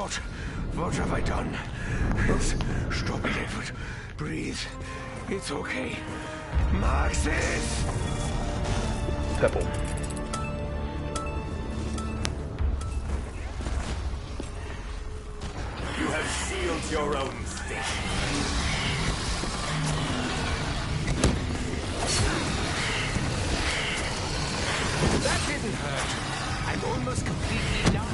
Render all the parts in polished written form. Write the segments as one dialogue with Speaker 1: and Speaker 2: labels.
Speaker 1: God, what have I done? Stop it, Edward. Breathe. It's okay. Maxis!
Speaker 2: Purple.
Speaker 3: You have sealed your own fate.
Speaker 1: That didn't hurt. I'm almost completely done.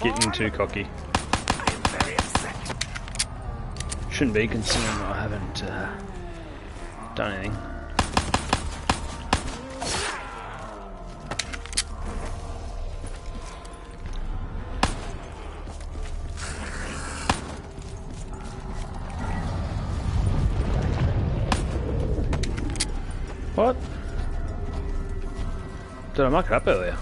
Speaker 2: Getting too cocky.
Speaker 1: I'm very upset.
Speaker 2: Shouldn't be, considering I haven't done anything. What? Did I mark it up earlier?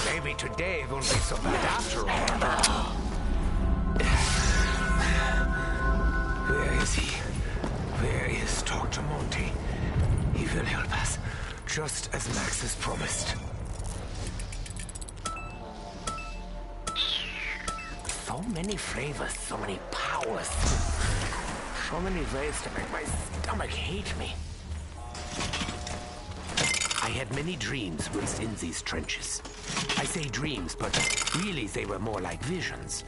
Speaker 1: Maybe today won't be so bad after all. Where is he? Where is Dr. Monty? He will help us, just as Max has promised. So many flavors, so many powers. So many ways to make my stomach hate me. I had many dreams whilst in these trenches. I say dreams, but really they were more like visions.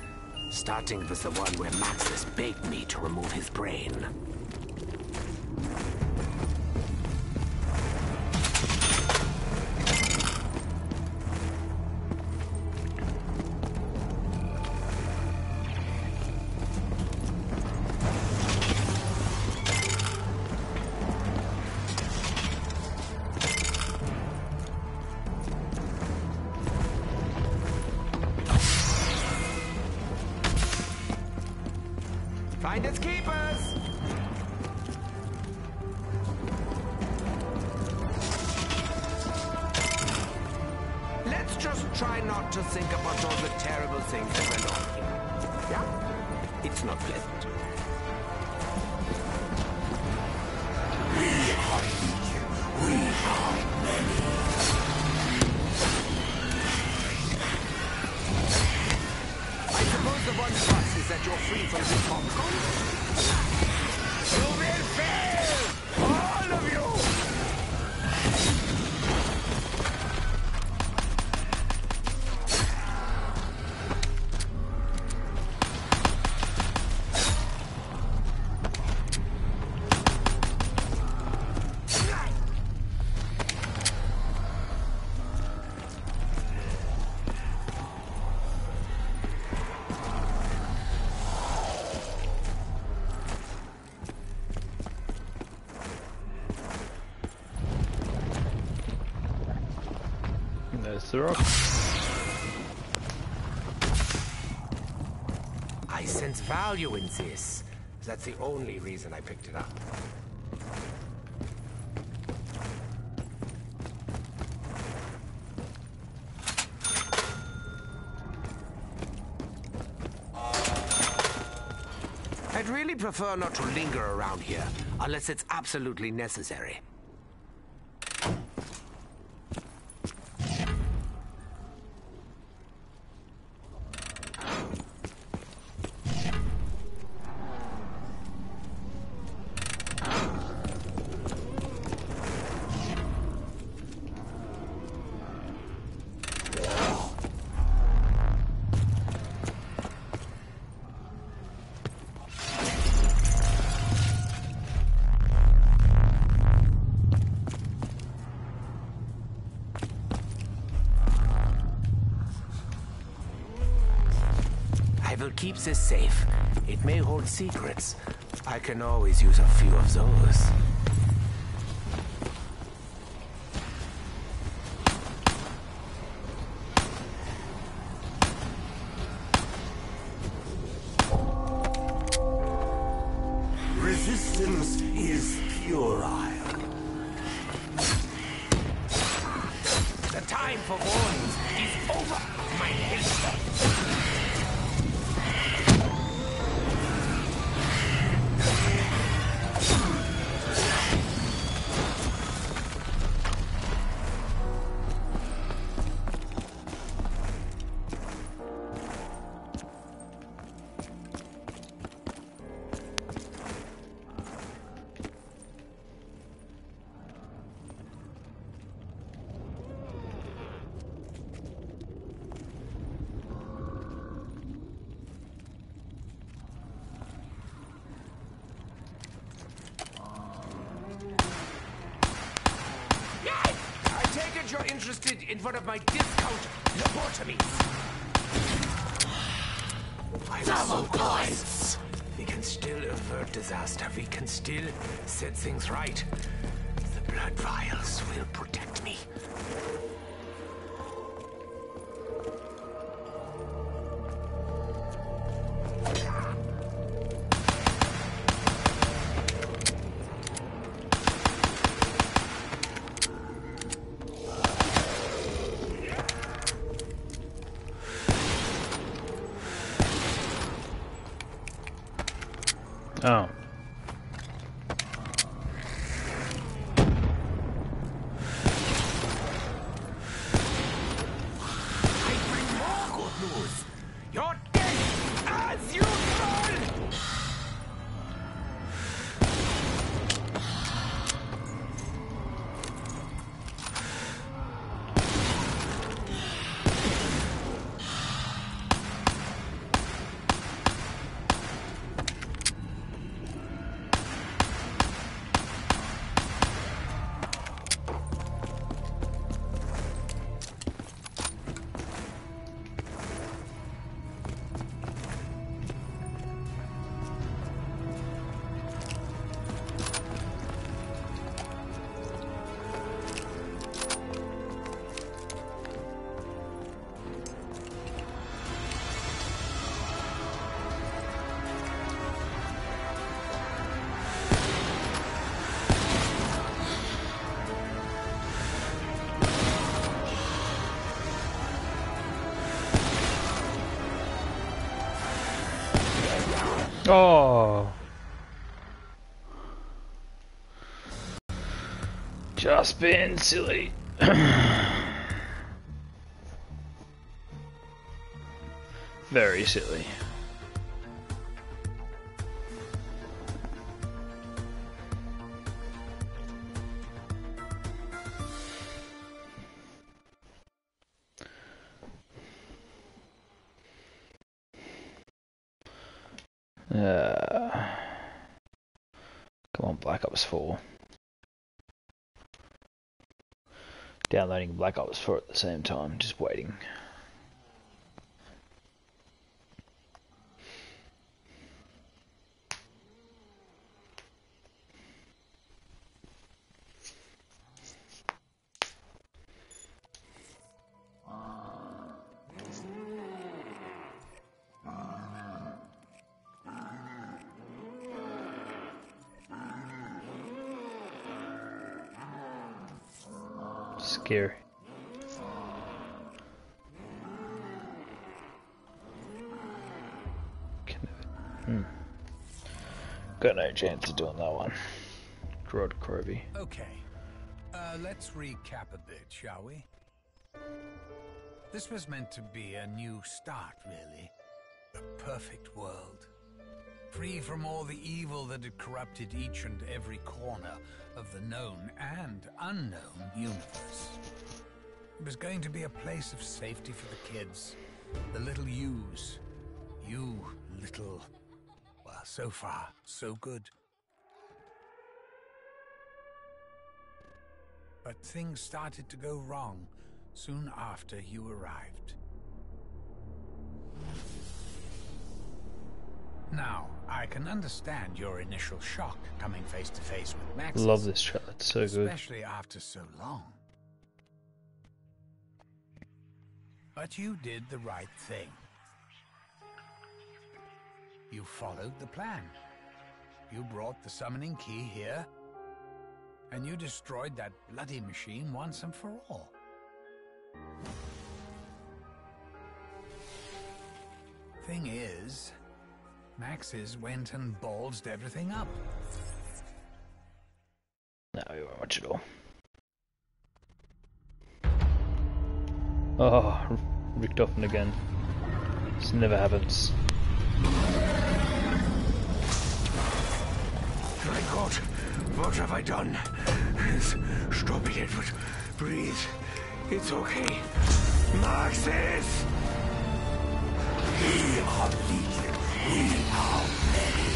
Speaker 1: Starting with the one where Maxis begged me to remove his brain. Find its keepers! Let's just try not to think about all the terrible things that went on here. Yeah? It's not pleasant.
Speaker 3: We are many.
Speaker 1: I suppose the one plus is that you're free from this popcorn? You will fail! All of you!
Speaker 2: There's the rock.
Speaker 1: I sense value in this. That's the only reason I picked it up. I'd really prefer not to linger around here, unless it's absolutely necessary. I will keep this safe. It may hold secrets. I can always use a few of those.
Speaker 3: This is puerile.
Speaker 1: The time for warnings is over, my hipster. You're interested in one of my discount lobotomies.
Speaker 3: Double points.
Speaker 1: We can still avert disaster. We can still set things right. The blood vials will protect me.
Speaker 2: Oh.
Speaker 1: I bring more good news. You're dead as usual.
Speaker 2: Oh. Just being silly. Very silly. Come on, Black Ops 4. Downloading Black Ops 4 at the same time, just waiting. Scary. Got no chance of doing that one. Rod Croby.
Speaker 4: Okay, let's recap a bit, shall we? This was meant to be a new start, really. A perfect world. Free from all the evil that had corrupted each and every corner of the known and unknown universe. It was going to be a place of safety for the kids, the little yous. You little... well, so far, so good. But things started to go wrong soon after you arrived. Now, I can understand your initial shock coming face to face with Max.
Speaker 2: Love this trailer, it's so good.
Speaker 4: Especially after so long. But you did the right thing. You followed the plan. You brought the summoning key here, and you destroyed that bloody machine once and for all. Thing is, Max's went and ballsed everything up.
Speaker 2: No, you won't watch it all. Oh, ricked off and again. This never happens.
Speaker 1: My God, what have I done? Stop it, Edward. Breathe. It's okay. Maxis!
Speaker 3: We are legion. We are many.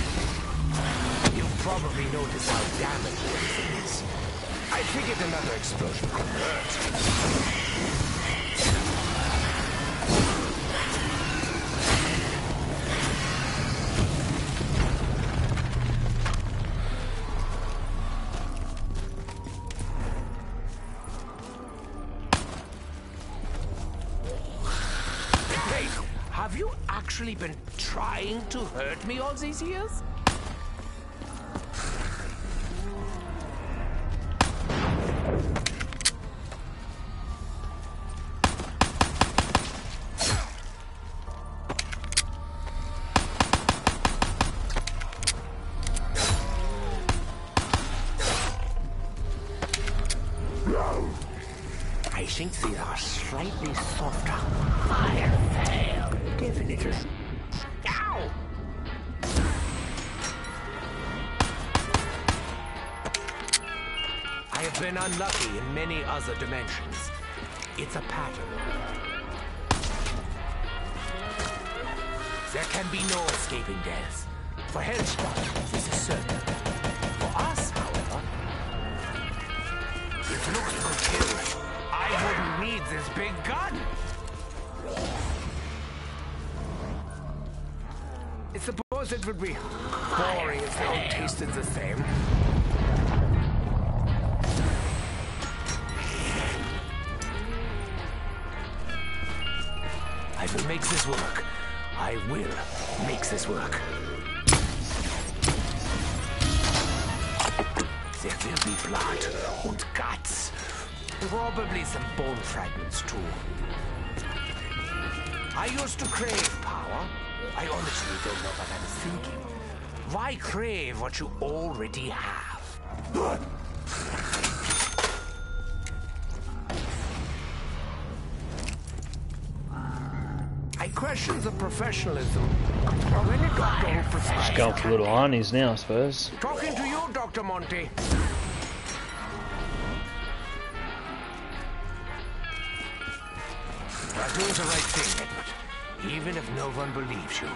Speaker 1: You probably noticed how damaged everything is. I figured another explosion could hurt. Have you actually been trying to hurt me all these years? I think they are slightly softer. I'll fail. Definitely. Ow! I have been unlucky in many other dimensions. It's a pattern. There can be no escaping death. For Hellspawn, this is certain. For us, however, if looks could kill, I wouldn't need this big gun. I suppose it would be boring if they all tasted the same. I will make this work. I will make this work. There will be blood and guts. Probably some bone fragments too. I used to crave power. I honestly don't know what I was thinking. Why crave what you already have? I question the professionalism of any doctor who prescribes.
Speaker 2: Just going for little honeys now, I suppose.
Speaker 1: Talking to you, Dr. Monty. You are doing the right thing, Edward, even if no one believes you.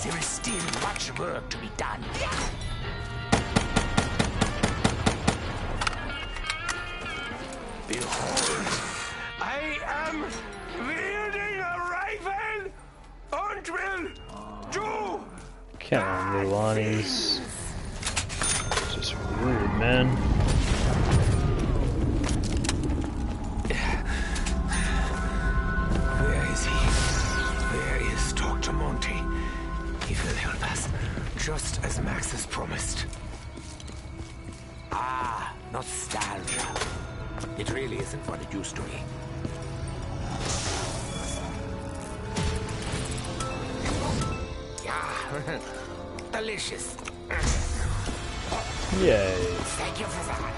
Speaker 1: There is still much work to be done. Behold, I am wielding a rifle and will do.
Speaker 2: Come on, little honeys. It's just rude, man.
Speaker 1: Where is he? Where is Dr. Monty? He will help us, just as Max has promised. Ah, nostalgia. It really isn't what it used to be. Yeah, delicious.
Speaker 2: Yay.
Speaker 1: Thank you for that.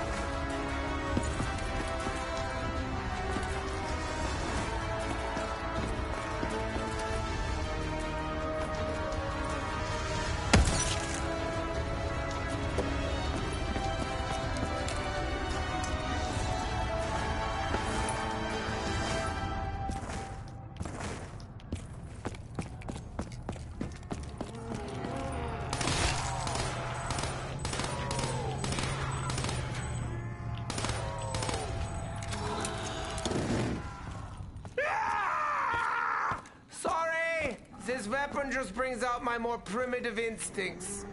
Speaker 1: This weapon just brings out my more primitive instincts.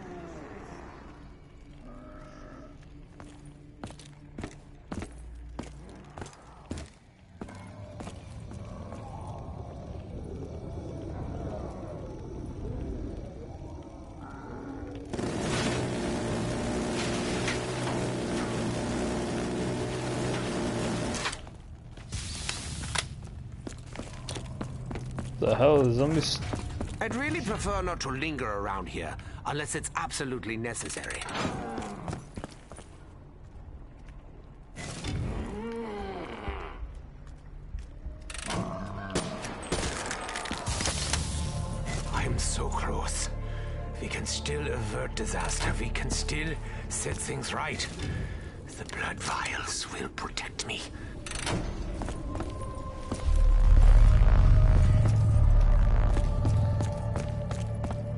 Speaker 2: The hell, the zombies?
Speaker 1: I'd really prefer not to linger around here unless it's absolutely necessary. I'm so close. We can still avert disaster. We can still set things right. The blood vials will protect me.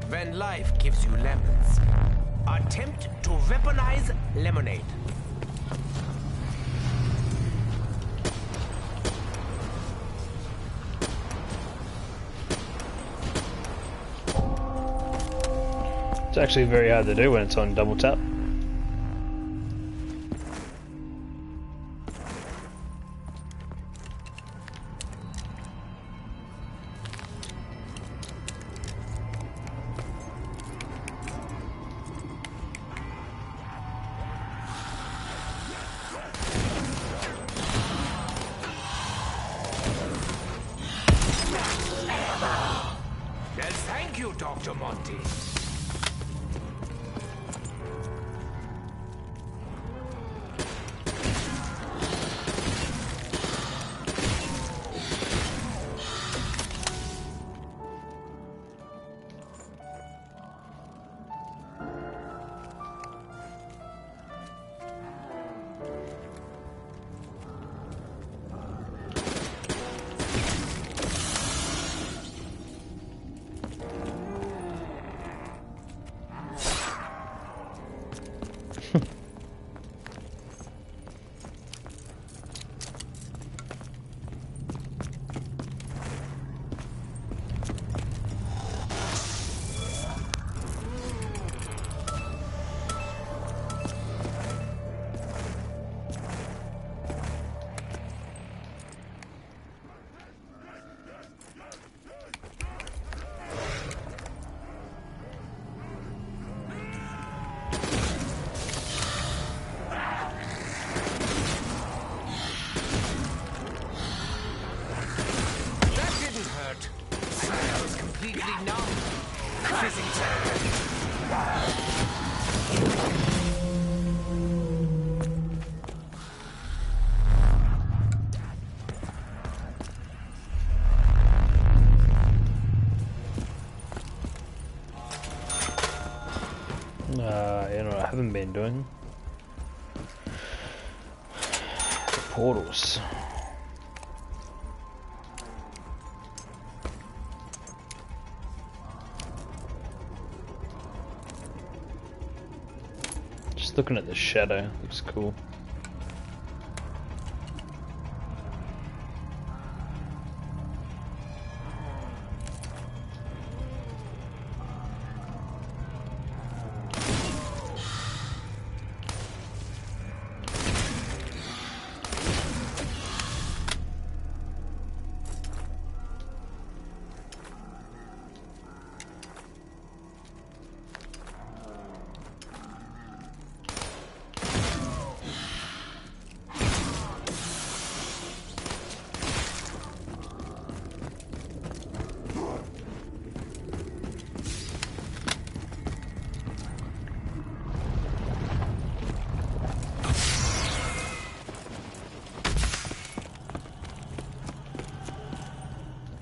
Speaker 1: When life gives you lemons, attempt to weaponize lemonade.
Speaker 2: It's actually very hard to do when it's on double tap.
Speaker 1: Well, thank you, Dr. Monty.
Speaker 2: You know what I haven't been doing? The portals. Just looking at the shadow, looks cool.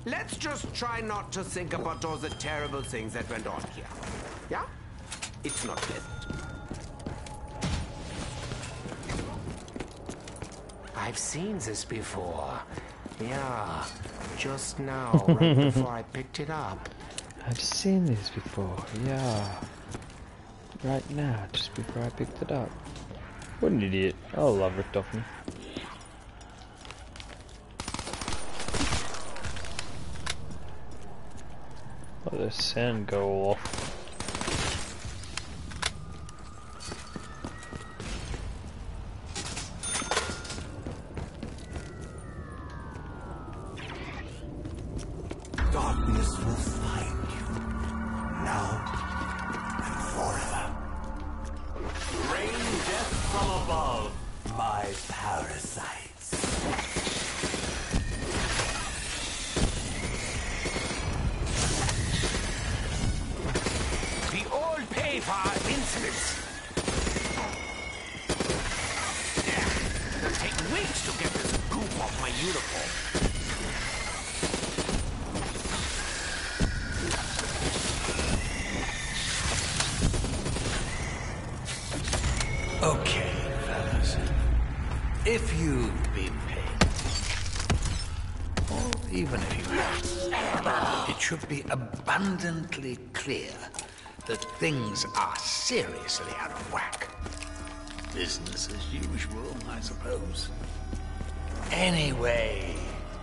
Speaker 1: Let's just try not to think about all the terrible things that went on here. Yeah? It's not pleasant. I've seen this before. Yeah, just now, right before I picked it up.
Speaker 2: I've seen this before, yeah. Right now, just before I picked it up. What an idiot. Oh, love ripped off me. Let the sound go off.
Speaker 3: Darkness will find you, now and forever. Rain death from above, my parasites.
Speaker 1: dreams. It'll take weeks to get this goop off my uniform.
Speaker 4: Okay, fellas. If you've been paid, or even if you haven't, it should be abundantly clear that things are seriously out of whack. Business as usual, I suppose. Anyway,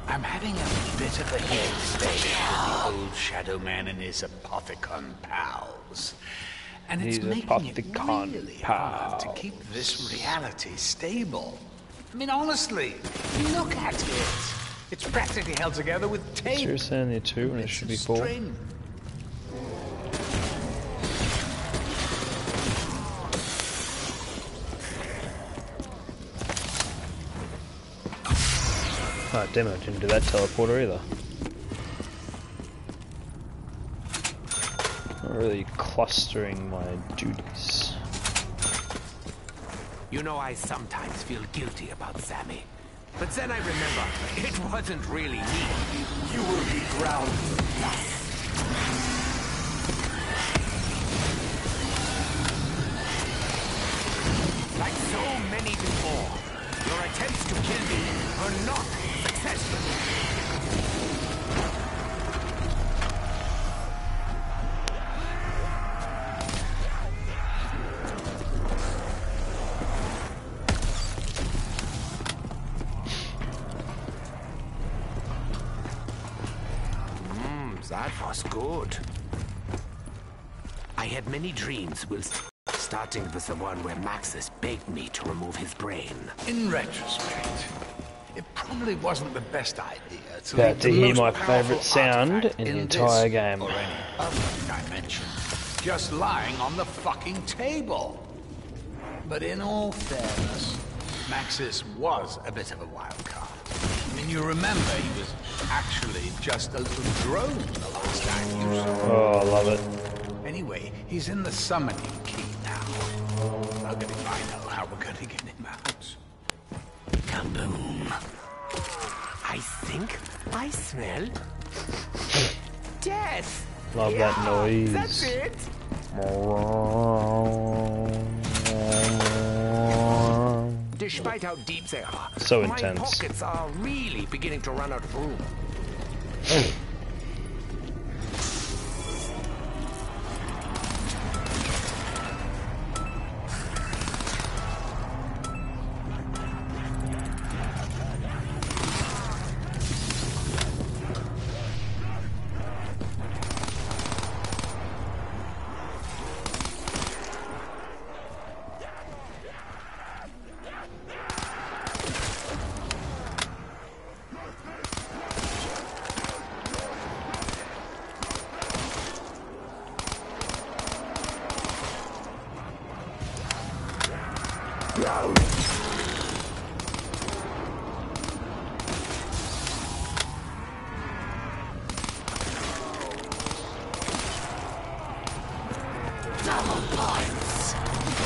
Speaker 4: I'm having a bit of a heated day with the old Shadow Man and his Apothicon pals. And it's
Speaker 2: These
Speaker 4: making it
Speaker 2: Apothicon
Speaker 4: really hard to keep this reality stable. I mean, honestly, look at it. It's practically held together with tape.
Speaker 2: Seriously, only 2 and it should be 4.
Speaker 4: String.
Speaker 2: Oh, damn it, I didn't do that teleporter either. Not really clustering my duties.
Speaker 1: You know, I sometimes feel guilty about Sammy. But then I remember, it wasn't really me.
Speaker 3: You will be ground to dust.
Speaker 1: Like so many before, your attempts to kill me are not successful. That was good. I had many dreams whilst starting with the one where Maxis begged me to remove his brain.
Speaker 4: In retrospect, it probably wasn't the best idea to
Speaker 2: About
Speaker 4: leave
Speaker 2: to
Speaker 4: the
Speaker 2: hear
Speaker 4: most
Speaker 2: my
Speaker 4: powerful
Speaker 2: favourite sound
Speaker 4: artifact
Speaker 2: in the
Speaker 4: this
Speaker 2: entire game.
Speaker 4: or any other dimension, just lying on the fucking table. But in all fairness, Maxis was a bit of a wild card. I mean, you remember he was actually just a little drone the last time you saw him.
Speaker 2: Oh, I love it.
Speaker 4: Anyway, he's in the summoning key now. Bugger if I know how we're gonna get him out.
Speaker 1: Kaboom. I think I smell death.
Speaker 2: Love that noise.
Speaker 1: That's it. Despite how deep they are,
Speaker 2: So
Speaker 1: my
Speaker 2: intense.
Speaker 1: pockets are really beginning to run out of room.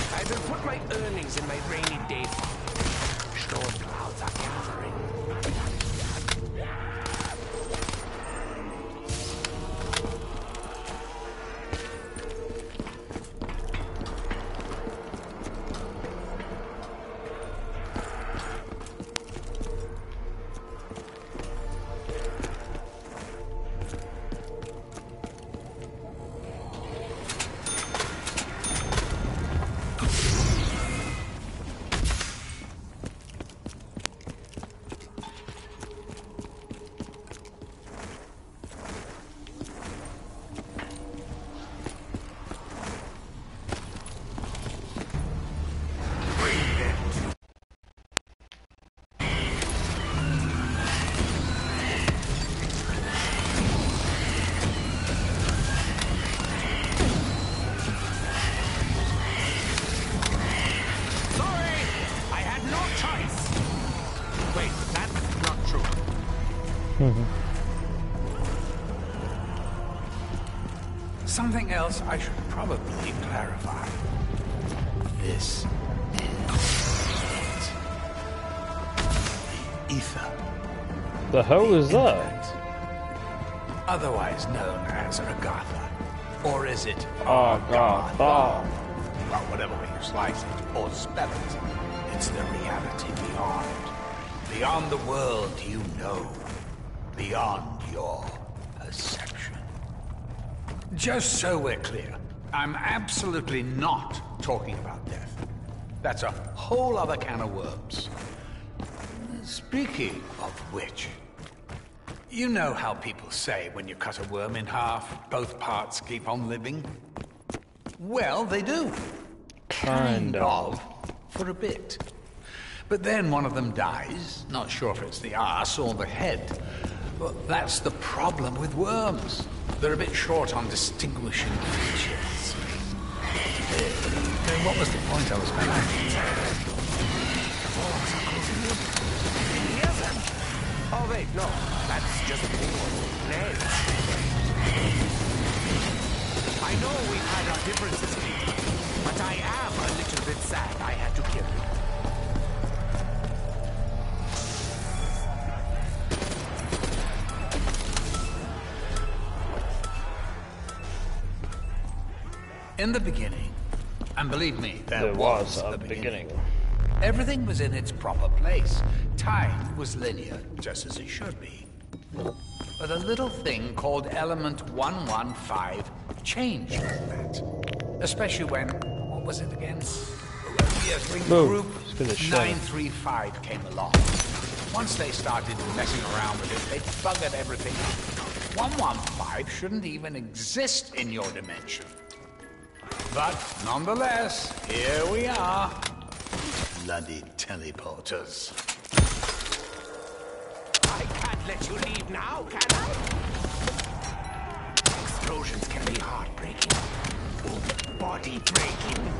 Speaker 1: I will put my earnings in my rainy day fund. Storm clouds are gathering.
Speaker 4: Something else I should probably clarify. This is the ether.
Speaker 2: The hell is that?
Speaker 4: Infinite. Otherwise known as Agatha. Or is it
Speaker 2: Agatha?
Speaker 4: Well, whatever way you slice it or spell it, it's the reality beyond. Beyond the world you know. Beyond your perception. Just so we're clear, I'm absolutely not talking about death. That's a whole other can of worms. Speaking of which, you know how people say when you cut a worm in half, both parts keep on living? Well, they do. Kind of. For a bit. But then one of them dies. Not sure if it's the arse or the head. But that's the problem with worms. They're a bit short on distinguishing features. What was the point I was making?
Speaker 1: Oh wait, no. That's just nails. I know we've had our differences, Pete, but I am a little bit sad I had to kill you.
Speaker 4: In the beginning, and believe me,
Speaker 2: There was a beginning.
Speaker 4: Everything was in its proper place. Time was linear, just as it should be. But a little thing called element 115 changed that. Especially when, what was it again? Yes, when group 935 came along. Once they started messing around with it, they buggered everything up. 115 shouldn't even exist in your dimension. But nonetheless, here we are. Bloody teleporters.
Speaker 1: I can't let you leave now, can I? Explosions can be heartbreaking. Body-breaking.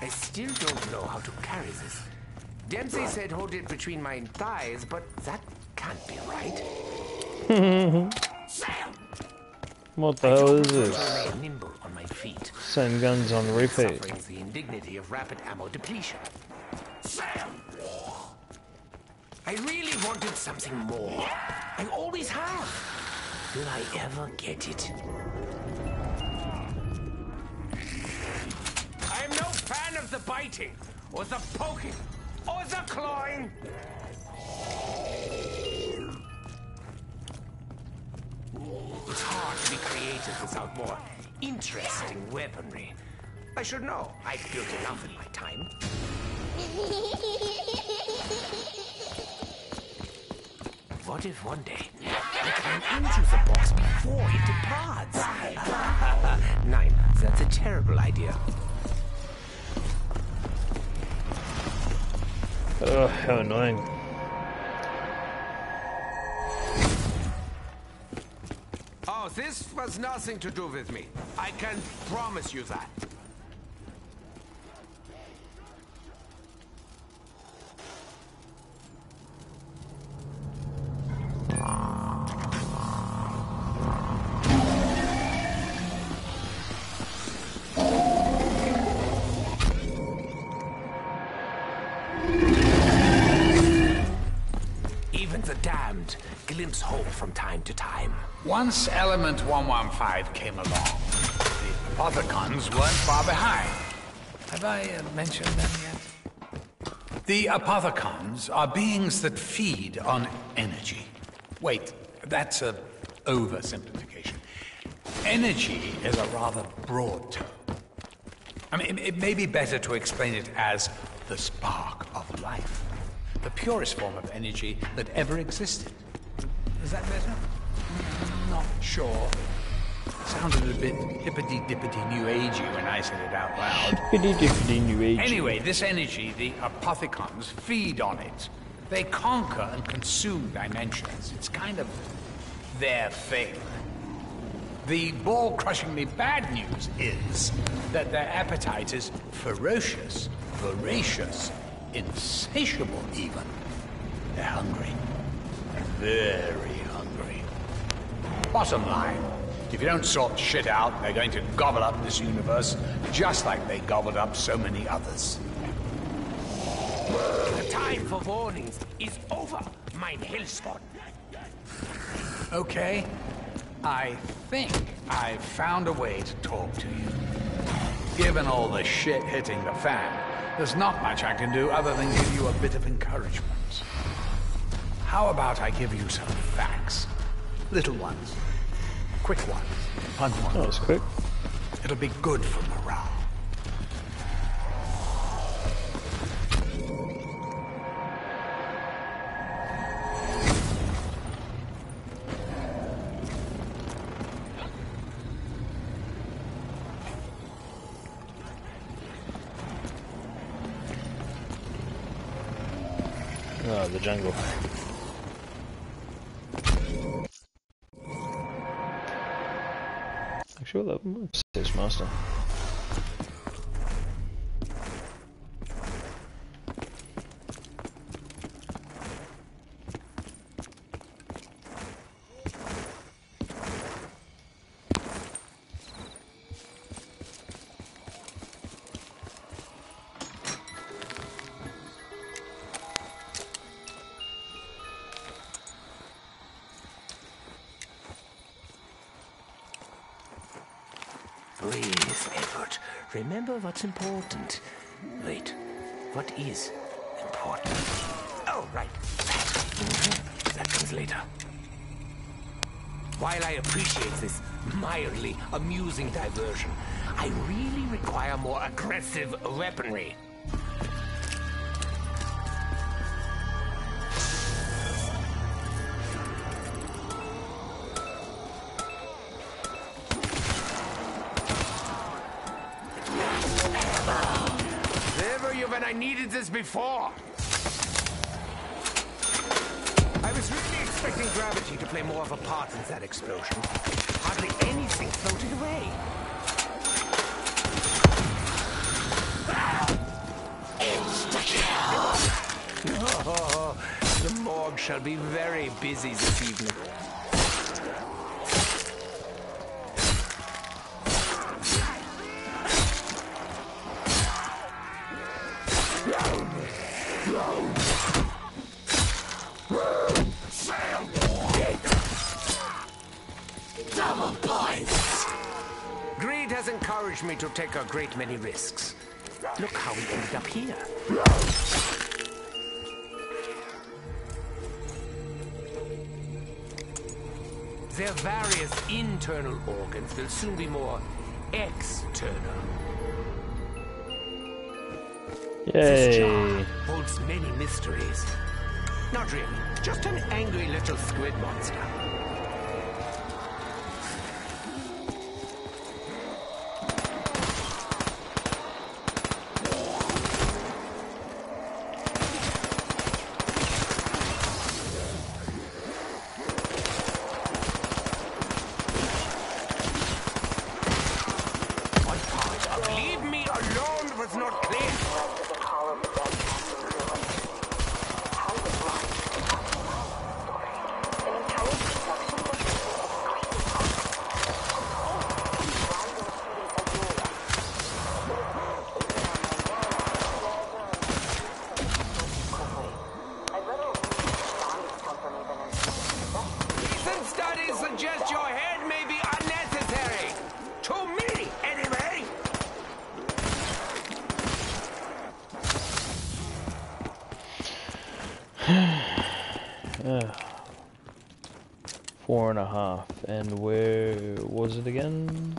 Speaker 1: I still don't know how to carry this. Dempsey said hold it between my thighs, but that can't be right.
Speaker 2: What the hell is this?
Speaker 1: Remain nimble on my feet.
Speaker 2: Same guns on repeat.
Speaker 1: Suffering the indignity of rapid ammo depletion. I really wanted something more. I always have. Will I ever get it? I'm no fan of the biting, or the poking, or the clawing. It's hard to be creative without more interesting weaponry. I should know. I've built enough in my time. What if one day I climb into the box before it departs? 9. That's a terrible idea.
Speaker 2: Oh, how annoying.
Speaker 1: Oh, this was nothing to do with me. I can promise you that. Even the damned glimpse hope from time to time.
Speaker 4: Once element 115 came along, the Apothecons weren't far behind. Have I mentioned them yet? The Apothecons are beings that feed on energy. Wait, that's a oversimplification. Energy is a rather broad term. I mean, it may be better to explain it as the spark of life. The purest form of energy that ever existed. Is that better? Not sure. Sounded a bit hippity-dippity new agey when I said it out loud.
Speaker 2: Hippity-dippity new age.
Speaker 4: Anyway, this energy, the Apothecons feed on it. They conquer and consume dimensions. It's kind of their thing. The ball-crushingly bad news is that their appetite is ferocious, voracious, insatiable even. They're hungry. Very hungry. Bottom line, if you don't sort shit out, they're going to gobble up this universe just like they gobbled up so many others.
Speaker 1: The time for warnings is over, mein Hellspawn.
Speaker 4: Okay, I think I've found a way to talk to you. Given all the shit hitting the fan, there's not much I can do other than give you a bit of encouragement. How about I give you some facts? Little ones. Quick ones. Fun ones.
Speaker 2: That was quick.
Speaker 4: It'll be good for morale.
Speaker 2: Oh, the jungle. Actually, what level was this master?
Speaker 1: Breathe, Edward. Remember what's important. Wait, what is important? Oh, right. That comes later. While I appreciate this mildly amusing diversion, I really require more aggressive weaponry. When I needed this before. I was really expecting gravity to play more of a part in that explosion. Hardly anything floated away. Insta-kill! Oh, the morgue shall be very busy this evening. Double points! Greed has encouraged me to take a great many risks. Look how we ended up here. Their various internal organs will soon be more external. This jar holds many mysteries. Not really, just an angry little squid monster. What part of leave me alone was not clear? Recent studies suggest your head may be unnecessary. To me, anyway.
Speaker 2: Four and a half. And where was it again?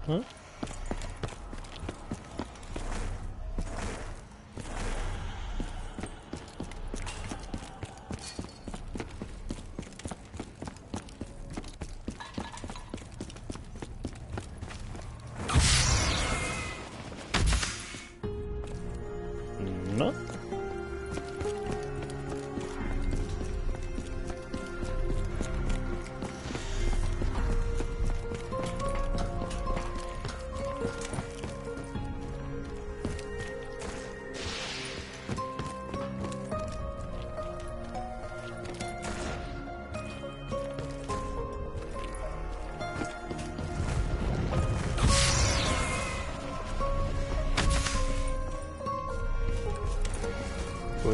Speaker 2: Huh?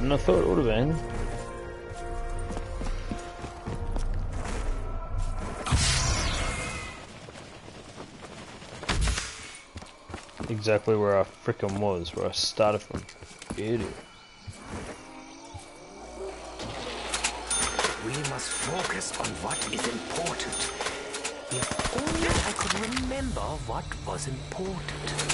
Speaker 2: than I thought it would have been. Exactly where I frickin' was, where I started from. Idiot.
Speaker 1: We must focus on what is important. If only I could remember what was important.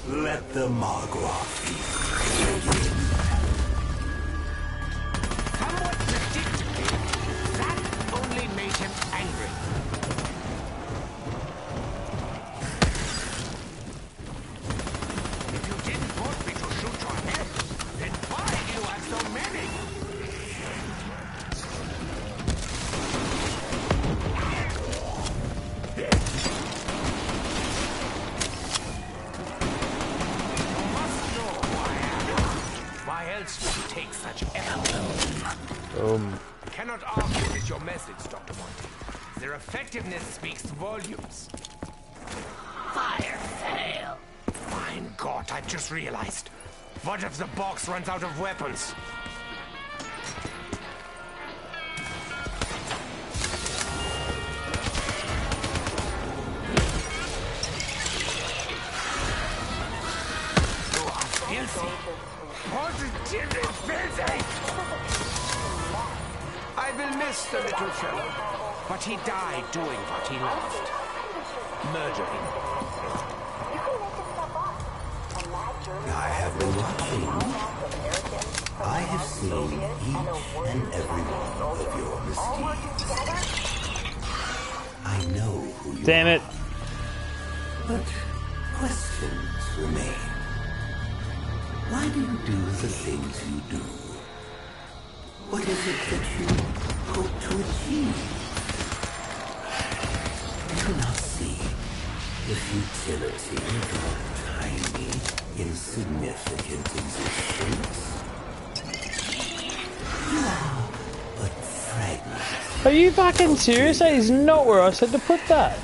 Speaker 3: Let the Magua begin.
Speaker 1: Somewhat predictably, that only made him angry. If you didn't want me to shoot your head, then why do you have so many? You must know who I am. Why else would you take such effort? Cannot argue with your methods, Dr. Monty. Their effectiveness speaks volumes. Fire fail. Mein Gott, I just realized. What if the box runs out of weapons? You are filthy. Positively filthy. I will miss the little fellow, but he died doing what he loved. Murdering.
Speaker 3: I have been watching. I have seen each and every one of your misdeeds. I know who you
Speaker 2: Damn it.
Speaker 3: are. But questions remain. Why do you do the things you do? What is it that you hope to achieve? Do not see the futility of your tiny, insignificant existence. You are but fragments.
Speaker 2: Are you fucking serious? That is not where I said to put that.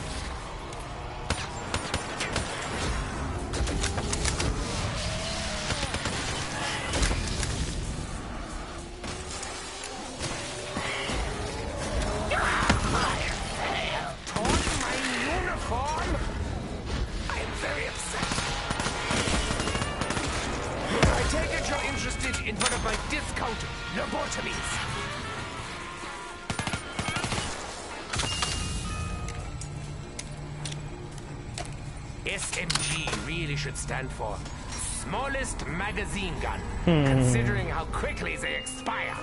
Speaker 1: SMG really should stand for smallest magazine gun, considering how quickly they expire.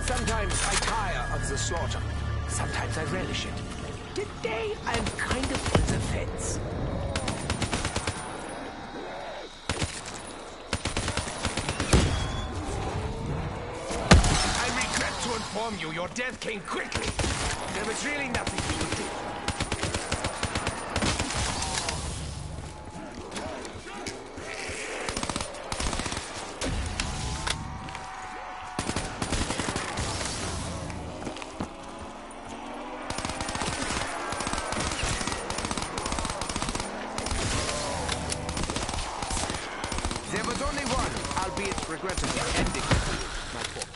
Speaker 1: Sometimes I tire of the slaughter. Sometimes I relish it. Today I'm kind of on the fence. I regret to inform you, your death came quickly. There was really nothing you could do. There was only one, albeit regrettable, ending. My fault.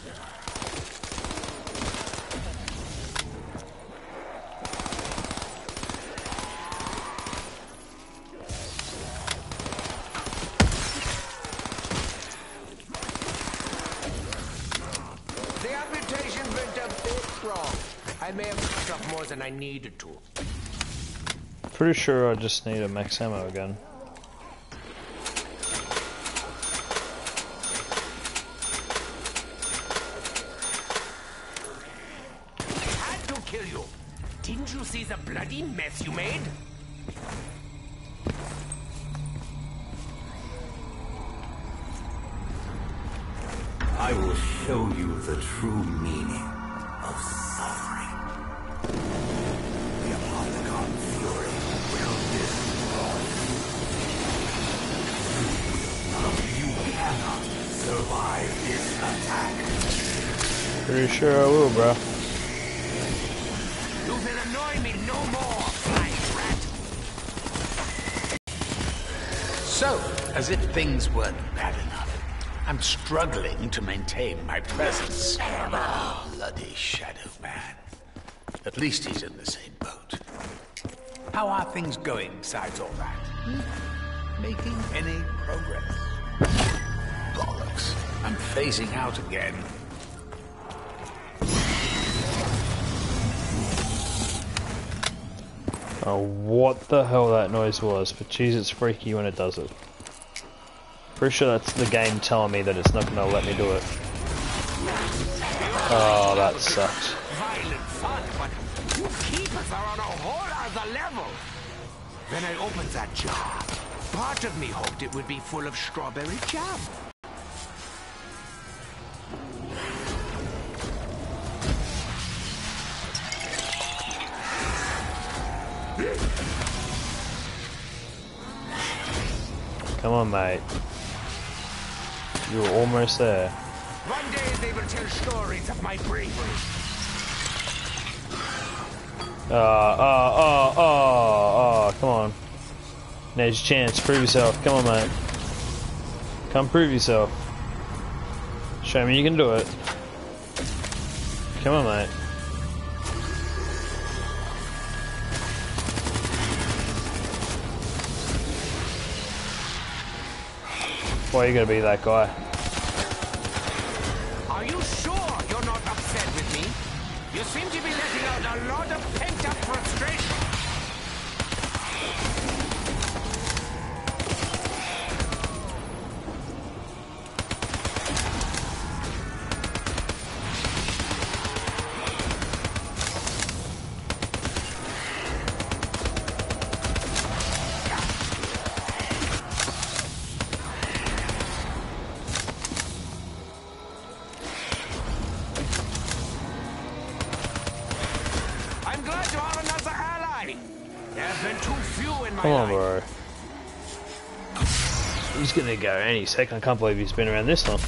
Speaker 1: The amputation went a bit wrong. I may have cut off more than I needed to.
Speaker 2: Pretty sure I just need a max ammo again.
Speaker 1: Had to kill you. Didn't you see the bloody mess you made?
Speaker 3: I will show you the true meaning of suffering. The Apolygon Fury will destroy you. You cannot survive this attack.
Speaker 2: Pretty sure I will, bro.
Speaker 1: You will
Speaker 4: So, as if things weren't bad enough, I'm struggling to maintain my presence. Bloody Shadow Man. At least he's in the same boat. How are things going besides all that? Making any progress? Bollocks. I'm phasing out again.
Speaker 2: Oh, what the hell that noise was, but jeez, it's freaky when it does it. Pretty sure that's the game telling me that it's not going to let me do it. Oh, that sucks.
Speaker 1: Violent fun, but you keepers are on a whole other level. When I opened that jar, part of me hoped it would be full of strawberry jam.
Speaker 2: Come on, mate. You're almost there.
Speaker 1: One day they will tell stories of my bravery.
Speaker 2: Come on. Now's your chance. Prove yourself. Come on, mate. Come prove yourself. Show me you can do it. Come on, mate. Why are you gonna be that guy?
Speaker 1: Are you sure you're not upset with me? You seem to be letting out a lot of pent-up frustration.
Speaker 2: Come on, bro. He's gonna go any second. I can't believe he's been around this long.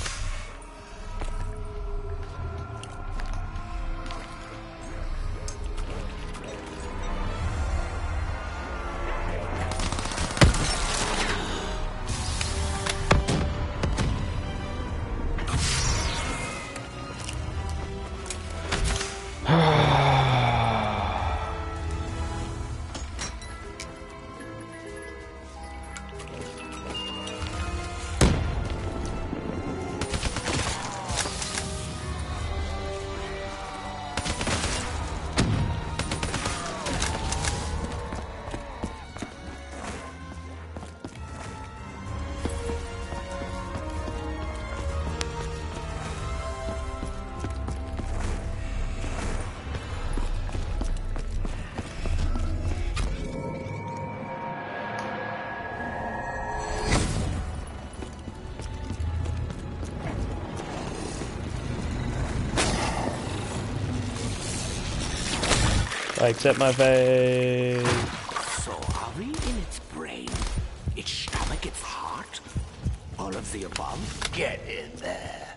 Speaker 2: I accept my fate.
Speaker 1: So are we in its brain, its stomach, its heart? All of the above?
Speaker 4: Get in there.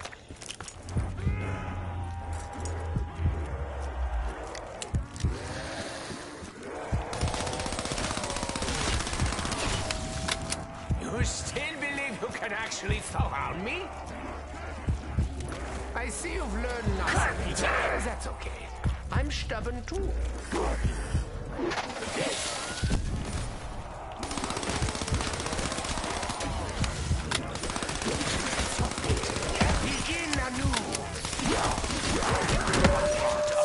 Speaker 1: You still believe you can actually surround me? I see you've learned nothing. That's okay. I'm stubborn too. Begin anew.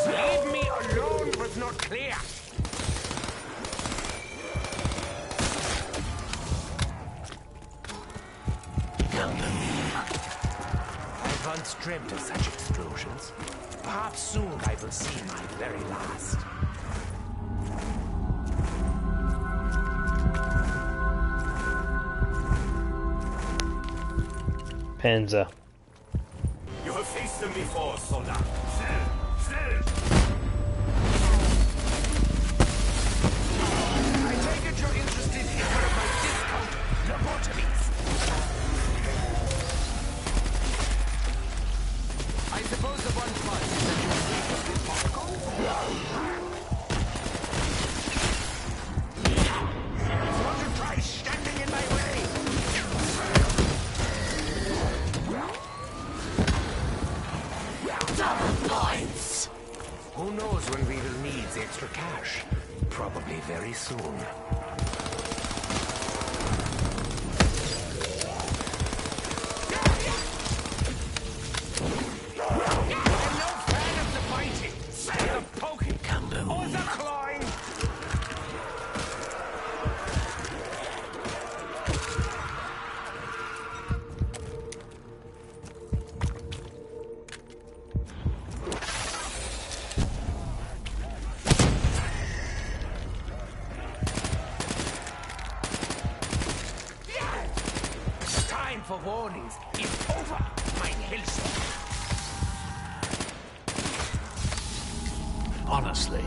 Speaker 1: Leave me alone was not clear. I once dreamt of such explosions. Perhaps soon I will see my very last.
Speaker 2: Panzer.
Speaker 1: You have faced them before, soldier. Still. I take it you're interested in one of my discount lobotomies. I suppose the one fun is that you sleep with this popcorn? Want to try standing in my way? very soon. For warnings is over, mein Hellstorm.
Speaker 4: Honestly,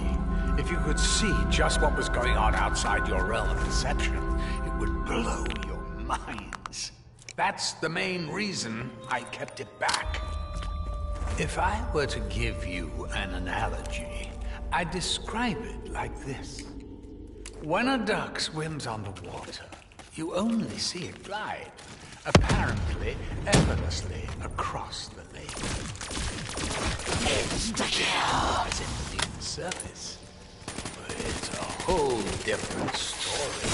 Speaker 4: if you could see just what was going on outside your realm of perception, it would blow your minds. That's the main reason I kept it back. If I were to give you an analogy, I'd describe it like this. When a duck swims on the water, you only see it glide, apparently effortlessly across the lake. Insta-kill! As if beneath the surface. But it's a whole different story.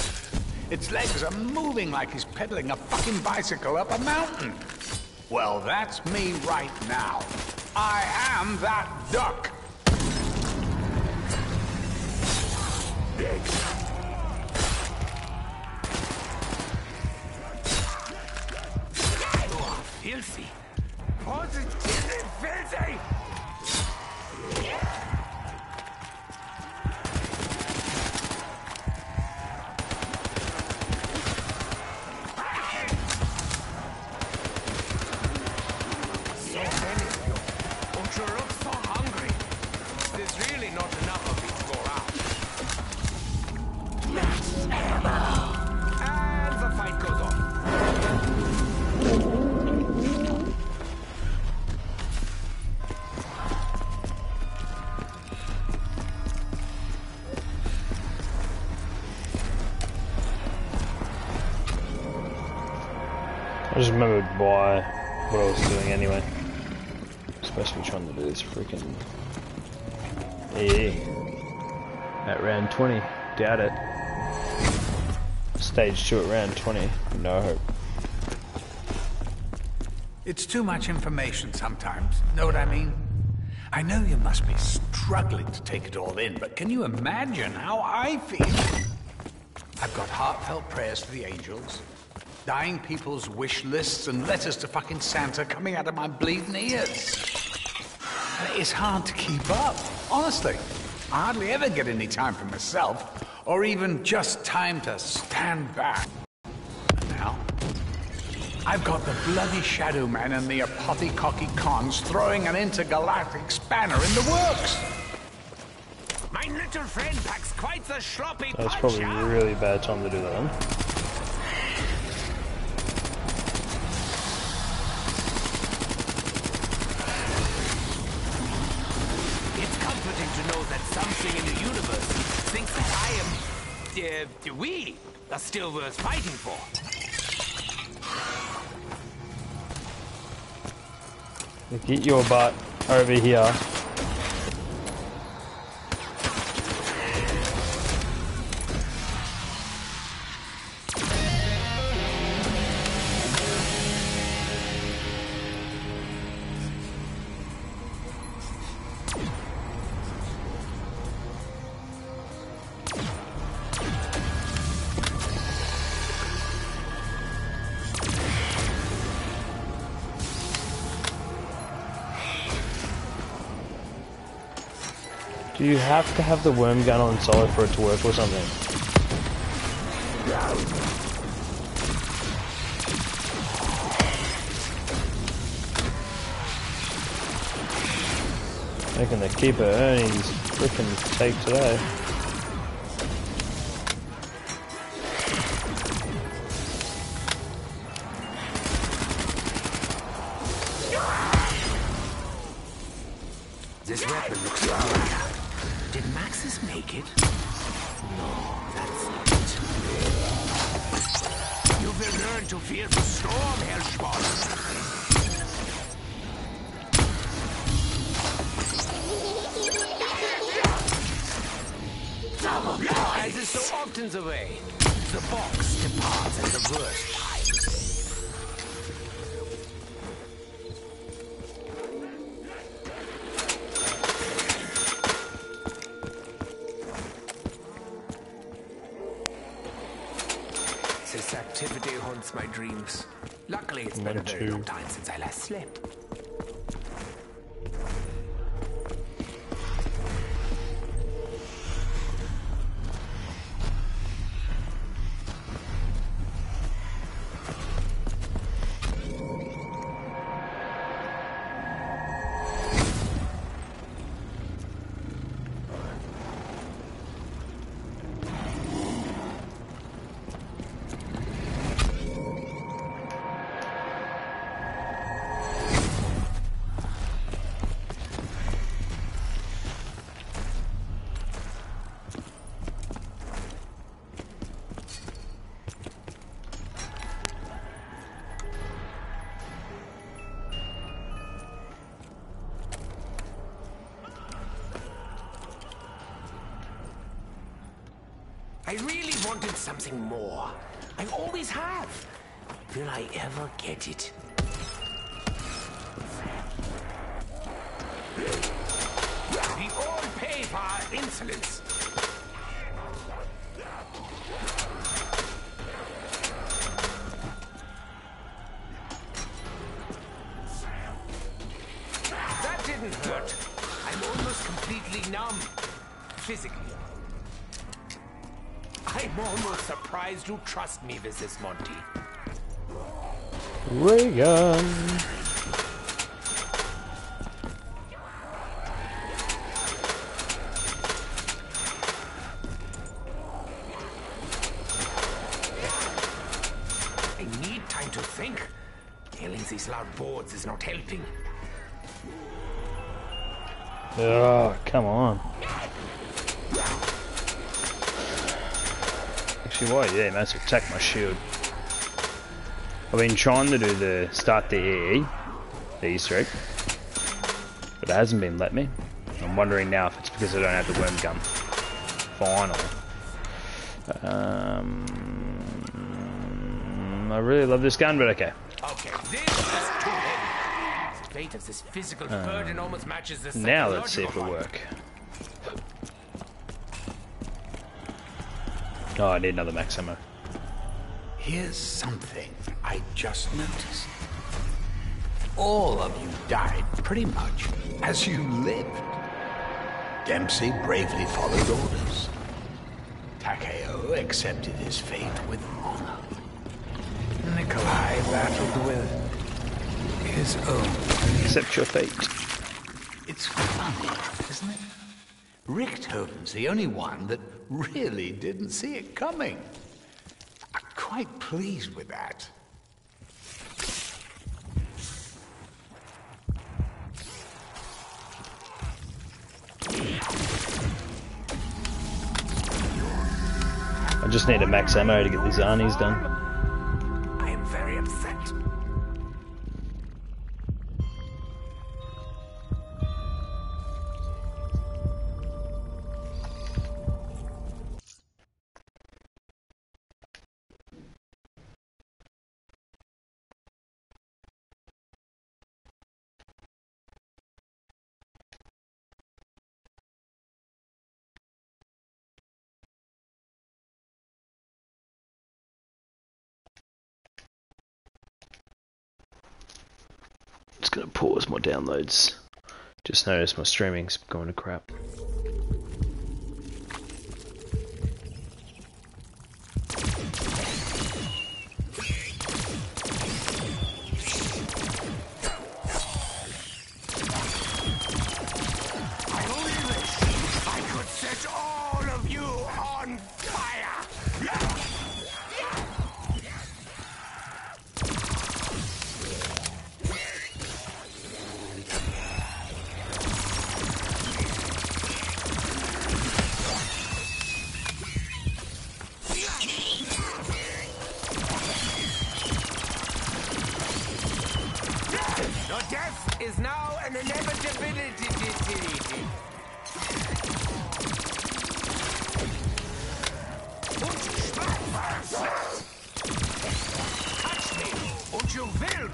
Speaker 4: Its legs are moving like he's pedaling a fucking bicycle up a mountain. Well, that's me right now. I am that duck.
Speaker 1: Filthy. Positively filthy! So many of you. Don't you look so hungry? There's really not enough of you to go around. Max ammo! And the fight goes on.
Speaker 2: I just remembered what I was doing anyway. I'm supposed to be trying to do this freaking at round 20. Doubt it. Stage 2 at round 20. No hope.
Speaker 4: It's too much information sometimes, know what I mean? I know you must be struggling to take it all in, but can you imagine how I feel? I've got heartfelt prayers to the angels, dying people's wish lists and letters to fucking Santa coming out of my bleeding ears. And it's hard to keep up, honestly. I hardly ever get any time for myself, or even just time to stand back. And now, I've got the bloody Shadow Man and the Apothecocky Cons throwing an intergalactic spanner in the works.
Speaker 1: My little friend packs quite the sloppy
Speaker 2: That's probably a really bad time to do that one.
Speaker 1: It's comforting to know that something in the universe thinks that we are still worth fighting for.
Speaker 2: Get your butt over here. Do you have to have the worm gun on solid for it to work or something? Making the keeper earnings frickin' take today.
Speaker 1: This weapon looks familiar. Did Maxis make it? No, that's not it. You will learn to fear the storm, Hellspawn. As the so often the way. The box departs at the worst times. This activity haunts my dreams. Luckily, it's been a very long time since I last slept. I really wanted something more. I always have. Will I ever get it? We all pay for our insolence. That didn't hurt. I'm almost completely numb. Physically. I'm almost surprised you trust me with this, Monty.
Speaker 2: Ray gun.
Speaker 1: I need time to think. Killing these loud boards is not helping.
Speaker 2: Oh, come on. Actually, why? Yeah, must attack my shield. I've been trying to do the start the EE, the Easter egg, but it hasn't been letting me. I'm wondering now if it's because I don't have the worm gun. Finally. I really love this gun, but okay.
Speaker 1: Okay, this is too heavy. The weight of this physical burden almost matches the psychological.
Speaker 2: Now let's see if it'll work. Oh, I need another max ammo.
Speaker 4: Here's something I just noticed. All of you died pretty much as you lived. Dempsey bravely followed orders. Takeo accepted his fate with honor. Nikolai battled with his own.
Speaker 2: Accept your fate.
Speaker 4: It's funny, isn't it? Richthofen's the only one that really didn't see it coming. I'm quite pleased with that.
Speaker 2: I just need a max ammo to get these Arnies done.
Speaker 1: I am very upset.
Speaker 2: Just gonna pause my downloads. Just noticed my streaming's going to crap.
Speaker 1: I only wish I could set all of you on fire. Your death is now an inevitability.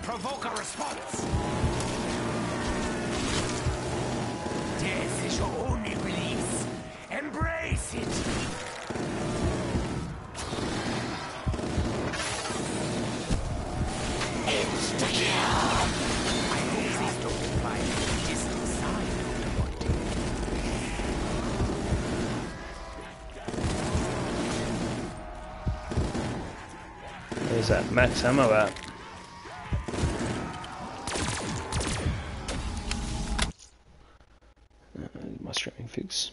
Speaker 1: provoke a response. Death is your only release. Embrace it. Insta-kill. I hope these don't imply any distant side of the body.
Speaker 2: Where's that max ammo at? My streaming fix.